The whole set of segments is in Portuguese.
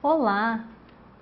Olá!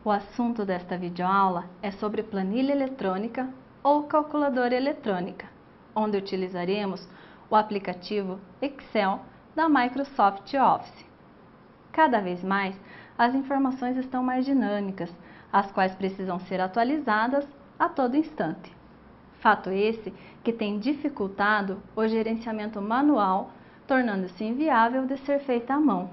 O assunto desta videoaula é sobre planilha eletrônica ou calculadora eletrônica, onde utilizaremos o aplicativo Excel da Microsoft Office. Cada vez mais, as informações estão mais dinâmicas, as quais precisam ser atualizadas a todo instante. Fato esse que tem dificultado o gerenciamento manual, tornando-se inviável de ser feita à mão.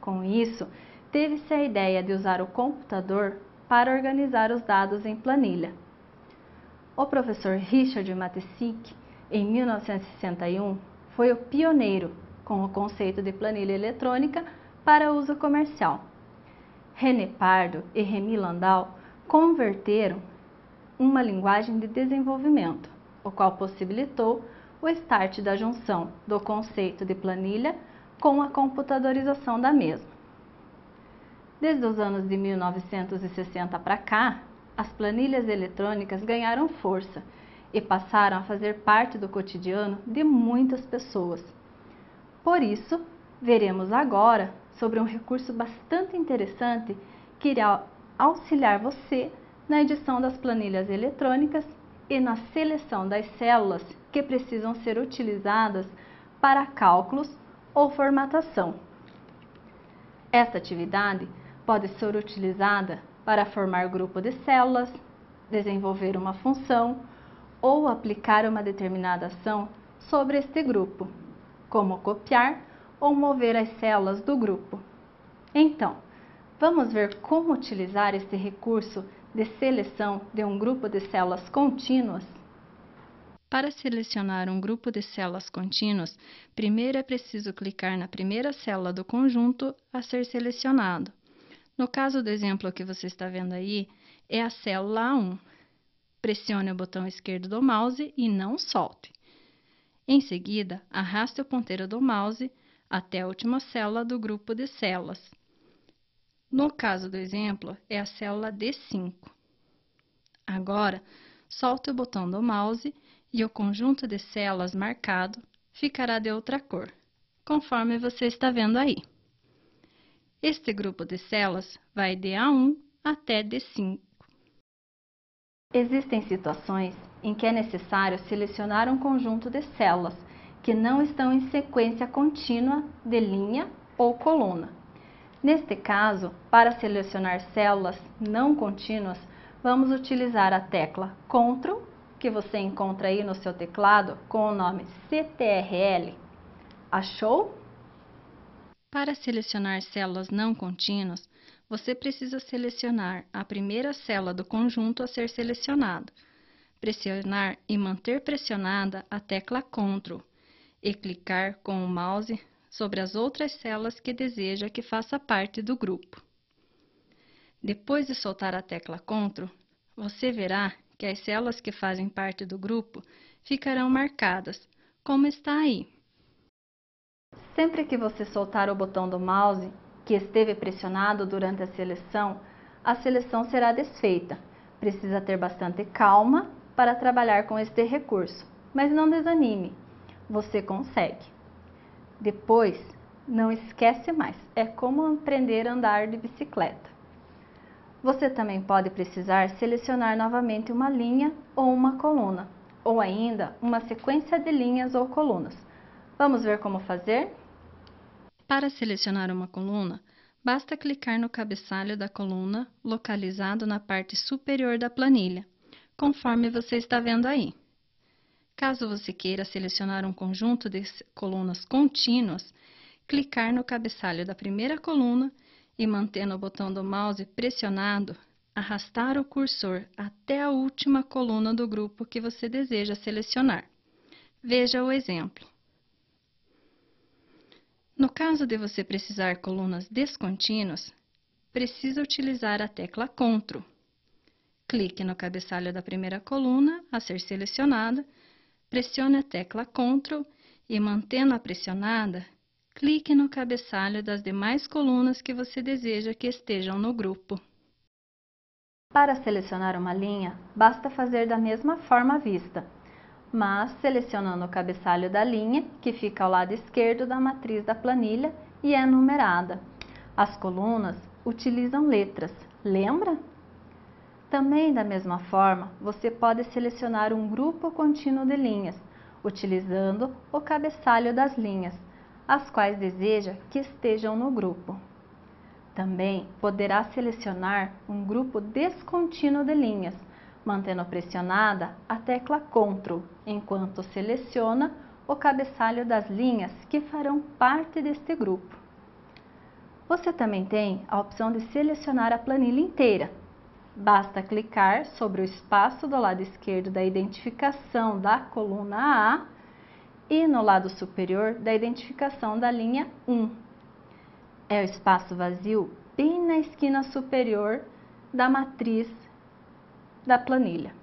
Com isso, teve-se a ideia de usar o computador para organizar os dados em planilha. O professor Richard Matesic, em 1961, foi o pioneiro com o conceito de planilha eletrônica para uso comercial. René Pardo e Remy Landau converteram uma linguagem de desenvolvimento, o qual possibilitou o start da junção do conceito de planilha com a computadorização da mesma. Desde os anos de 1960 para cá, as planilhas eletrônicas ganharam força e passaram a fazer parte do cotidiano de muitas pessoas. Por isso, veremos agora sobre um recurso bastante interessante que irá auxiliar você na edição das planilhas eletrônicas e na seleção das células que precisam ser utilizadas para cálculos ou formatação. Esta atividade pode ser utilizada para formar grupo de células, desenvolver uma função ou aplicar uma determinada ação sobre este grupo, como copiar ou mover as células do grupo. Então, vamos ver como utilizar este recurso de seleção de um grupo de células contínuas? Para selecionar um grupo de células contínuas, primeiro é preciso clicar na primeira célula do conjunto a ser selecionado. No caso do exemplo que você está vendo aí, é a célula A1. Pressione o botão esquerdo do mouse e não solte. Em seguida, arraste o ponteiro do mouse até a última célula do grupo de células. No caso do exemplo, é a célula D5. Agora, solte o botão do mouse e o conjunto de células marcado ficará de outra cor, conforme você está vendo aí. Este grupo de células vai de A1 até D5. Existem situações em que é necessário selecionar um conjunto de células que não estão em sequência contínua de linha ou coluna. Neste caso, para selecionar células não contínuas, vamos utilizar a tecla Ctrl, que você encontra aí no seu teclado com o nome CTRL. Achou? Para selecionar células não contínuas, você precisa selecionar a primeira célula do conjunto a ser selecionado, pressionar e manter pressionada a tecla Ctrl e clicar com o mouse sobre as outras células que deseja que faça parte do grupo. Depois de soltar a tecla Ctrl, você verá que as células que fazem parte do grupo ficarão marcadas, como está aí. Sempre que você soltar o botão do mouse que esteve pressionado durante a seleção será desfeita. Precisa ter bastante calma para trabalhar com este recurso, mas não desanime, você consegue. Depois, não esquece mais, é como aprender a andar de bicicleta. Você também pode precisar selecionar novamente uma linha ou uma coluna, ou ainda uma sequência de linhas ou colunas. Vamos ver como fazer? Para selecionar uma coluna, basta clicar no cabeçalho da coluna localizado na parte superior da planilha, conforme você está vendo aí. Caso você queira selecionar um conjunto de colunas contínuas, clicar no cabeçalho da primeira coluna e, mantendo o botão do mouse pressionado, arrastar o cursor até a última coluna do grupo que você deseja selecionar. Veja o exemplo. No caso de você precisar colunas descontínuas, precisa utilizar a tecla Ctrl. Clique no cabeçalho da primeira coluna a ser selecionada, pressione a tecla Ctrl e, mantendo-a pressionada, clique no cabeçalho das demais colunas que você deseja que estejam no grupo. Para selecionar uma linha, basta fazer da mesma forma à vista, mas selecionando o cabeçalho da linha, que fica ao lado esquerdo da matriz da planilha e é numerada. As colunas utilizam letras, lembra? Também, da mesma forma, você pode selecionar um grupo contínuo de linhas, utilizando o cabeçalho das linhas, as quais deseja que estejam no grupo. Também poderá selecionar um grupo descontínuo de linhas, mantendo pressionada a tecla Ctrl, enquanto seleciona o cabeçalho das linhas que farão parte deste grupo. Você também tem a opção de selecionar a planilha inteira. Basta clicar sobre o espaço do lado esquerdo da identificação da coluna A e no lado superior da identificação da linha 1. É o espaço vazio bem na esquina superior da matriz da planilha.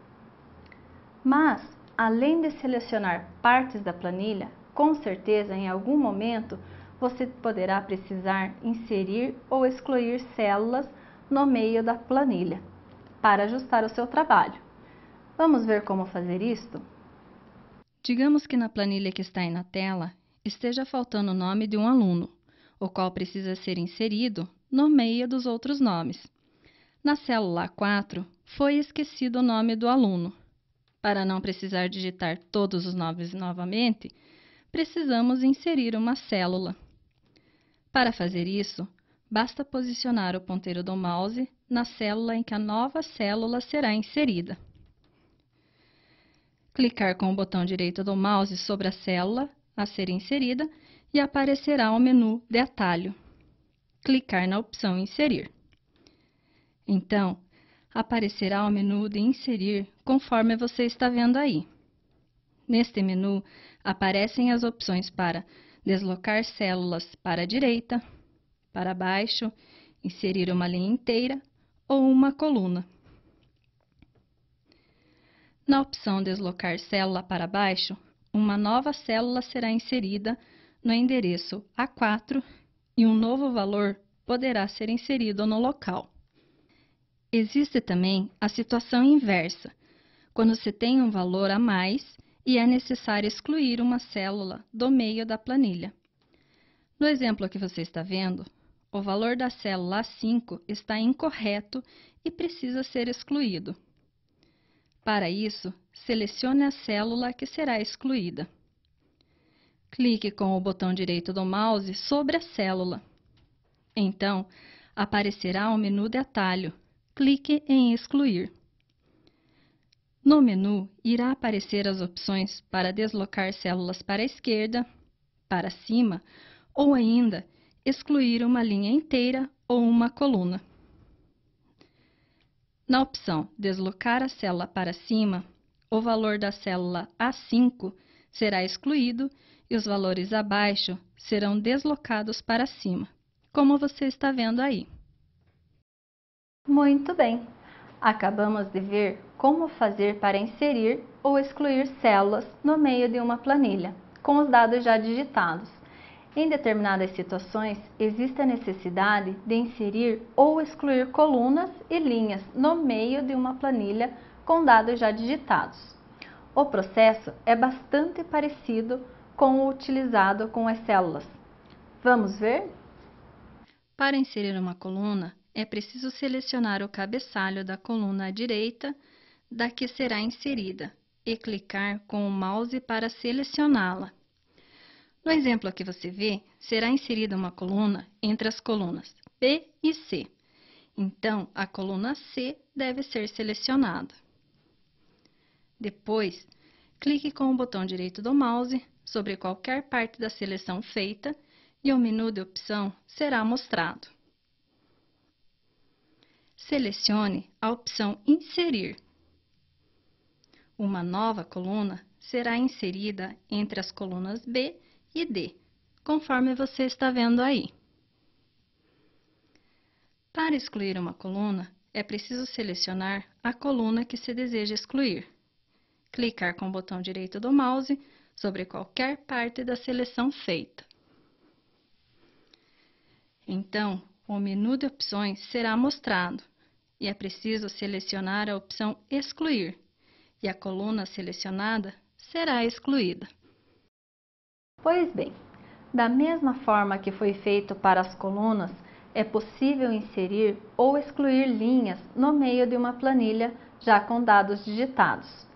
Mas, além de selecionar partes da planilha, com certeza em algum momento você poderá precisar inserir ou excluir células no meio da planilha para ajustar o seu trabalho. Vamos ver como fazer isto? Digamos que na planilha que está aí na tela esteja faltando o nome de um aluno, o qual precisa ser inserido no meio dos outros nomes. Na célula A4 foi esquecido o nome do aluno. Para não precisar digitar todos os nomes novamente, precisamos inserir uma célula. Para fazer isso, basta posicionar o ponteiro do mouse na célula em que a nova célula será inserida. Clicar com o botão direito do mouse sobre a célula a ser inserida e aparecerá o menu de atalho. Clicar na opção Inserir. Então, aparecerá o menu de Inserir conforme você está vendo aí. Neste menu, aparecem as opções para deslocar células para a direita, para baixo, inserir uma linha inteira ou uma coluna. Na opção Deslocar célula para baixo, uma nova célula será inserida no endereço A4 e um novo valor poderá ser inserido no local. Existe também a situação inversa, quando se tem um valor a mais e é necessário excluir uma célula do meio da planilha. No exemplo que você está vendo, o valor da célula A5 está incorreto e precisa ser excluído. Para isso, selecione a célula que será excluída. Clique com o botão direito do mouse sobre a célula. Então, aparecerá um menu de atalho. Clique em Excluir. No menu, irá aparecer as opções para deslocar células para a esquerda, para cima ou ainda excluir uma linha inteira ou uma coluna. Na opção Deslocar a célula para cima, o valor da célula A5 será excluído e os valores abaixo serão deslocados para cima, como você está vendo aí. Muito bem! Acabamos de ver como fazer para inserir ou excluir células no meio de uma planilha, com os dados já digitados. Em determinadas situações, existe a necessidade de inserir ou excluir colunas e linhas no meio de uma planilha com dados já digitados. O processo é bastante parecido com o utilizado com as células. Vamos ver? Para inserir uma coluna, é preciso selecionar o cabeçalho da coluna à direita da que será inserida e clicar com o mouse para selecioná-la. No exemplo que você vê, será inserida uma coluna entre as colunas B e C. Então, a coluna C deve ser selecionada. Depois, clique com o botão direito do mouse sobre qualquer parte da seleção feita e o menu de opção será mostrado. Selecione a opção Inserir. Uma nova coluna será inserida entre as colunas B e D, conforme você está vendo aí. Para excluir uma coluna, é preciso selecionar a coluna que se deseja excluir. Clicar com o botão direito do mouse sobre qualquer parte da seleção feita. Então, o menu de opções será mostrado e é preciso selecionar a opção Excluir, e a coluna selecionada será excluída. Pois bem, da mesma forma que foi feito para as colunas, é possível inserir ou excluir linhas no meio de uma planilha já com dados digitados.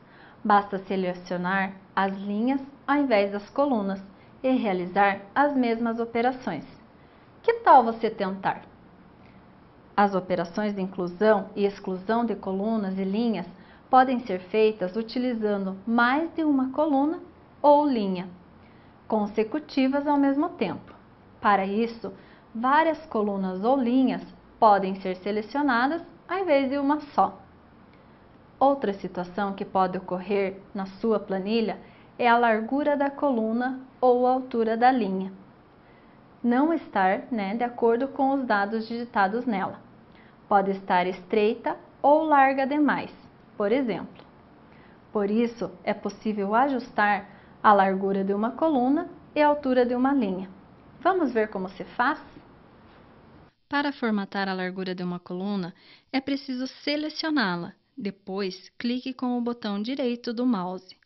Basta selecionar as linhas ao invés das colunas e realizar as mesmas operações. Que tal você tentar? As operações de inclusão e exclusão de colunas e linhas podem ser feitas utilizando mais de uma coluna ou linha, consecutivas ao mesmo tempo. Para isso, várias colunas ou linhas podem ser selecionadas ao invés de uma só. Outra situação que pode ocorrer na sua planilha é a largura da coluna ou a altura da linha não estar de acordo com os dados digitados nela. Pode estar estreita ou larga demais, por exemplo. Por isso, é possível ajustar a largura de uma coluna e a altura de uma linha. Vamos ver como se faz? Para formatar a largura de uma coluna, é preciso selecioná-la. Depois, clique com o botão direito do mouse.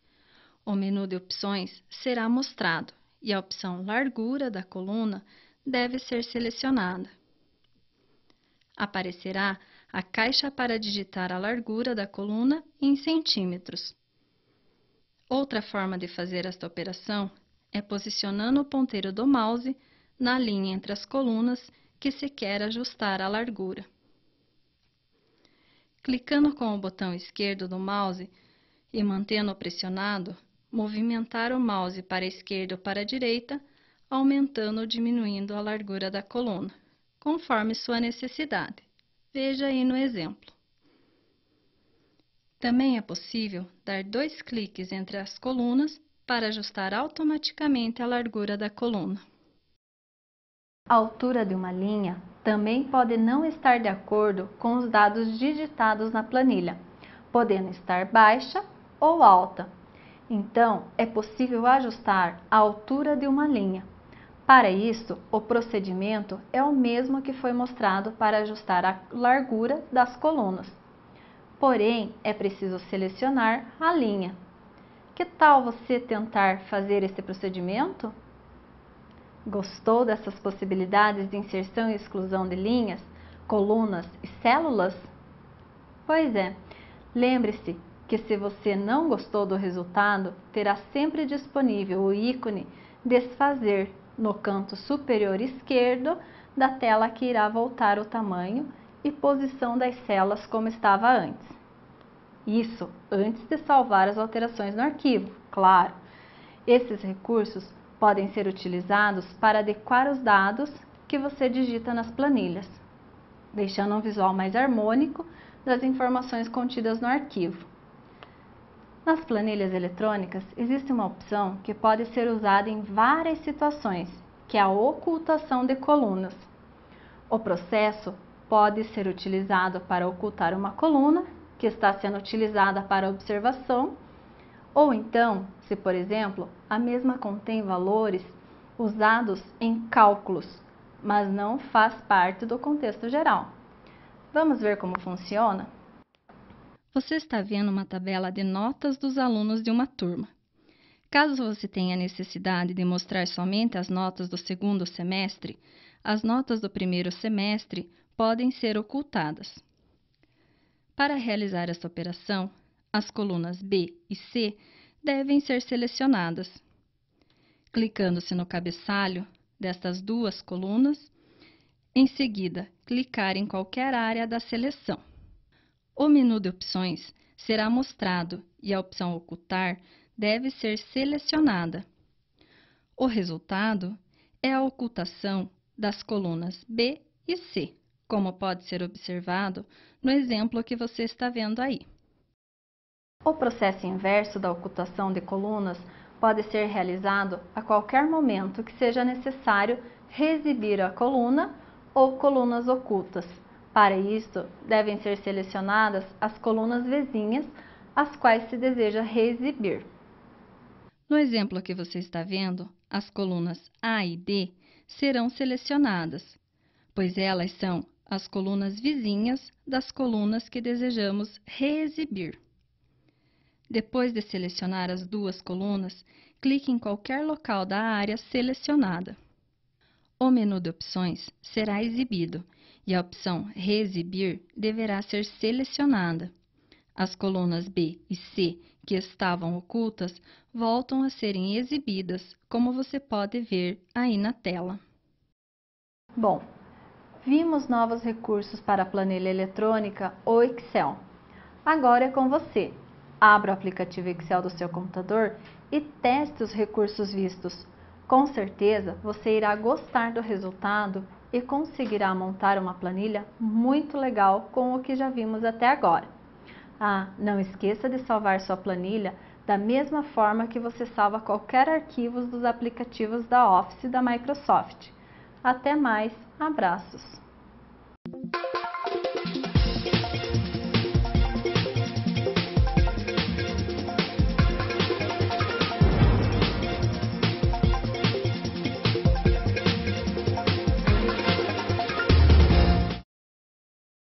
O menu de opções será mostrado e a opção largura da coluna deve ser selecionada. Aparecerá a caixa para digitar a largura da coluna em centímetros. Outra forma de fazer esta operação é posicionando o ponteiro do mouse na linha entre as colunas que se quer ajustar a largura. Clicando com o botão esquerdo do mouse e mantendo-o pressionado, movimentar o mouse para a esquerda ou para a direita, aumentando ou diminuindo a largura da coluna, conforme sua necessidade. Veja aí no exemplo. Também é possível dar 2 cliques entre as colunas para ajustar automaticamente a largura da coluna. A altura de uma linha também pode não estar de acordo com os dados digitados na planilha, podendo estar baixa ou alta. Então, é possível ajustar a altura de uma linha. Para isso, o procedimento é o mesmo que foi mostrado para ajustar a largura das colunas. Porém, é preciso selecionar a linha. Que tal você tentar fazer esse procedimento? Gostou dessas possibilidades de inserção e exclusão de linhas, colunas e células? Pois é, lembre-se que se você não gostou do resultado, terá sempre disponível o ícone Desfazer no canto superior esquerdo da tela que irá voltar o tamanho e posição das células como estava antes. Isso antes de salvar as alterações no arquivo, claro. Esses recursos podem ser utilizados para adequar os dados que você digita nas planilhas, deixando um visual mais harmônico das informações contidas no arquivo. Nas planilhas eletrônicas, existe uma opção que pode ser usada em várias situações, que é a ocultação de colunas. O processo pode ser utilizado para ocultar uma coluna que está sendo utilizada para observação, ou então, se por exemplo, a mesma contém valores usados em cálculos, mas não faz parte do contexto geral. Vamos ver como funciona? Você está vendo uma tabela de notas dos alunos de uma turma. Caso você tenha necessidade de mostrar somente as notas do segundo semestre, as notas do primeiro semestre podem ser ocultadas. Para realizar esta operação, as colunas B e C devem ser selecionadas. Clicando-se no cabeçalho destas duas colunas, em seguida, clicar em qualquer área da seleção. O menu de opções será mostrado e a opção Ocultar deve ser selecionada. O resultado é a ocultação das colunas B e C, como pode ser observado no exemplo que você está vendo aí. O processo inverso da ocultação de colunas pode ser realizado a qualquer momento que seja necessário reexibir a coluna ou colunas ocultas. Para isso, devem ser selecionadas as colunas vizinhas, as quais se deseja reexibir. No exemplo que você está vendo, as colunas A e D serão selecionadas, pois elas são as colunas vizinhas das colunas que desejamos reexibir. Depois de selecionar as duas colunas, clique em qualquer local da área selecionada. O menu de opções será exibido e a opção Reexibir deverá ser selecionada. As colunas B e C, que estavam ocultas, voltam a serem exibidas, como você pode ver aí na tela. Bom, vimos novos recursos para a planilha eletrônica ou Excel. Agora é com você. Abra o aplicativo Excel do seu computador e teste os recursos vistos. Com certeza, você irá gostar do resultado e conseguirá montar uma planilha muito legal com o que já vimos até agora. Não esqueça de salvar sua planilha da mesma forma que você salva qualquer arquivo dos aplicativos da Office da Microsoft. Até mais, abraços!